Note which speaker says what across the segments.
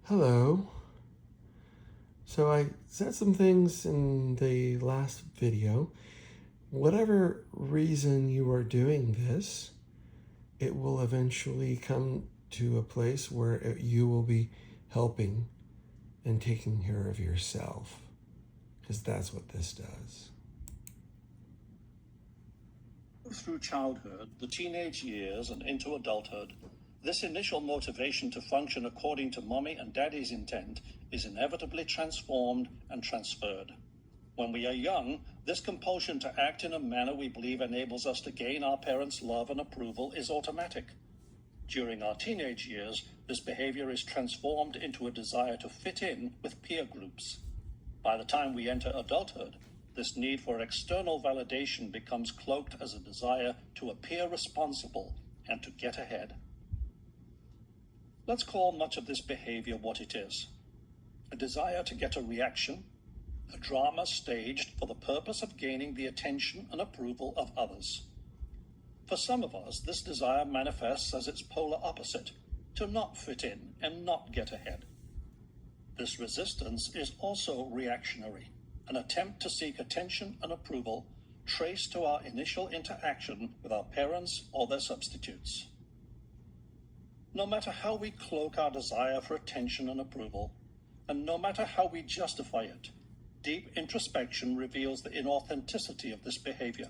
Speaker 1: Hello. So I said some things in the last video. Whatever reason you are doing this, it will eventually come to a place where you will be helping and taking care of yourself, because that's what this does.
Speaker 2: Through childhood, the teenage years, and into adulthood, this initial motivation to function according to mommy and daddy's intent is inevitably transformed and transferred. When we are young, this compulsion to act in a manner we believe enables us to gain our parents' love and approval is automatic. During our teenage years, this behavior is transformed into a desire to fit in with peer groups. By the time we enter adulthood, this need for external validation becomes cloaked as a desire to appear responsible and to get ahead. Let's call much of this behavior what it is: a desire to get a reaction, a drama staged for the purpose of gaining the attention and approval of others. For some of us, this desire manifests as its polar opposite, to not fit in and not get ahead. This resistance is also reactionary, an attempt to seek attention and approval traced to our initial interaction with our parents or their substitutes. No matter how we cloak our desire for attention and approval, and no matter how we justify it, deep introspection reveals the inauthenticity of this behavior.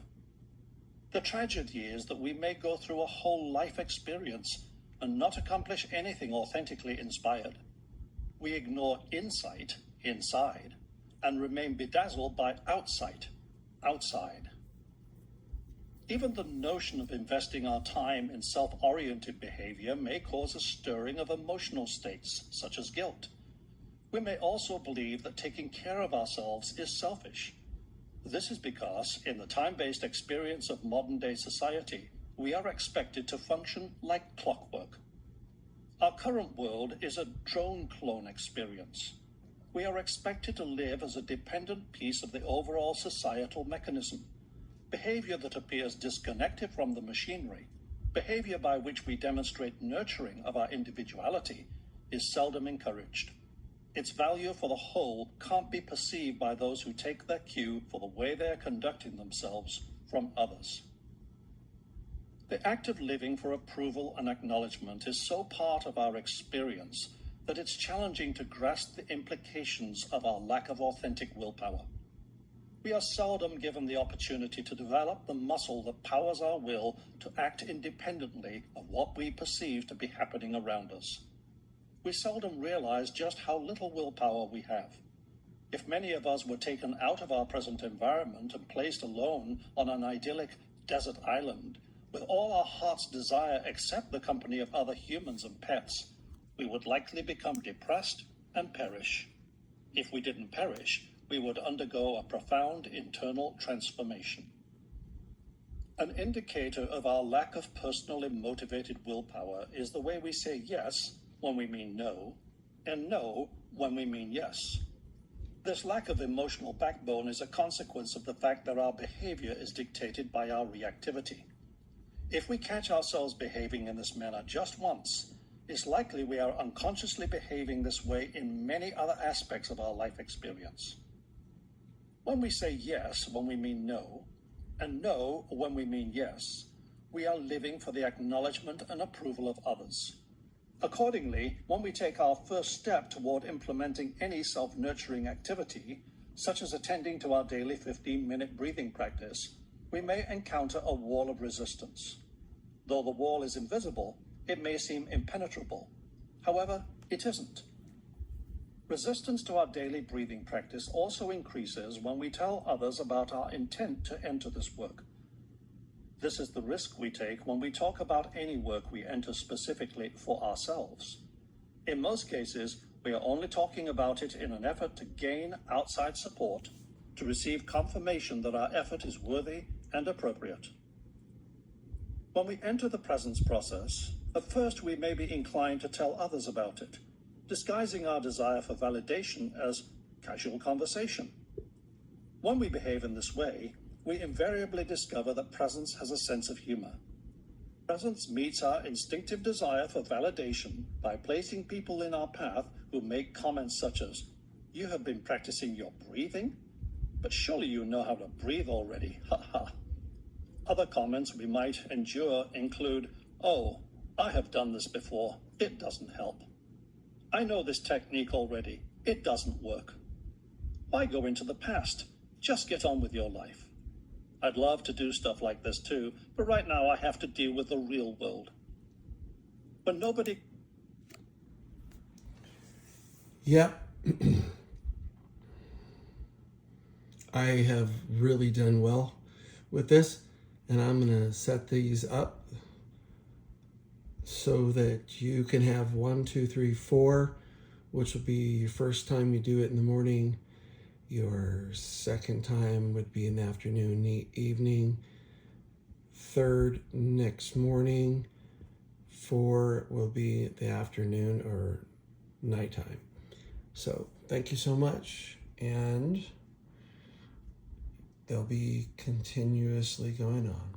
Speaker 2: The tragedy is that we may go through a whole life experience and not accomplish anything authentically inspired. We ignore insight, inside, and remain bedazzled by outsight, outside. Even the notion of investing our time in self-oriented behavior may cause a stirring of emotional states, such as guilt. We may also believe that taking care of ourselves is selfish. This is because, in the time-based experience of modern-day society, we are expected to function like clockwork. Our current world is a drone clone experience. We are expected to live as a dependent piece of the overall societal mechanism. Behavior that appears disconnected from the machinery, behavior by which we demonstrate nurturing of our individuality, is seldom encouraged. Its value for the whole can't be perceived by those who take their cue for the way they are conducting themselves from others. The act of living for approval and acknowledgement is so part of our experience that it's challenging to grasp the implications of our lack of authentic willpower. We are seldom given the opportunity to develop the muscle that powers our will to act independently of what we perceive to be happening around us. We seldom realize just how little willpower we have. If many of us were taken out of our present environment and placed alone on an idyllic desert island, with all our heart's desire except the company of other humans and pets, we would likely become depressed and perish. If we didn't perish, we would undergo a profound internal transformation. An indicator of our lack of personally motivated willpower is the way we say yes when we mean no, and no when we mean yes. This lack of emotional backbone is a consequence of the fact that our behavior is dictated by our reactivity. If we catch ourselves behaving in this manner just once, it's likely we are unconsciously behaving this way in many other aspects of our life experience. When we say yes when we mean no, and no when we mean yes, we are living for the acknowledgement and approval of others. Accordingly, when we take our first step toward implementing any self-nurturing activity, such as attending to our daily 15-minute breathing practice, we may encounter a wall of resistance. Though the wall is invisible, it may seem impenetrable. However, it isn't. Resistance to our daily breathing practice also increases when we tell others about our intent to enter this work. This is the risk we take when we talk about any work we enter specifically for ourselves. In most cases, we are only talking about it in an effort to gain outside support, to receive confirmation that our effort is worthy and appropriate. When we enter the presence process, at first we may be inclined to tell others about it, disguising our desire for validation as casual conversation. When we behave in this way, we invariably discover that presence has a sense of humor. Presence meets our instinctive desire for validation by placing people in our path who make comments such as, "You have been practicing your breathing? But surely you know how to breathe already, ha ha." Other comments we might endure include, "Oh, I have done this before, it doesn't help. I know this technique already, it doesn't work. Why go into the past? Just get on with your life." I'd love to do stuff like this too, but right now I have to deal with the real world. When nobody
Speaker 1: Yep. I have really done well with this, and I'm going to set these up so that you can have 1, 2, 3, 4, which will be your first time you do it in the morning. Your second time would be in the afternoon, evening. Third, next morning. 4 will be the afternoon or nighttime. So thank you so much. And they'll be continuously going on.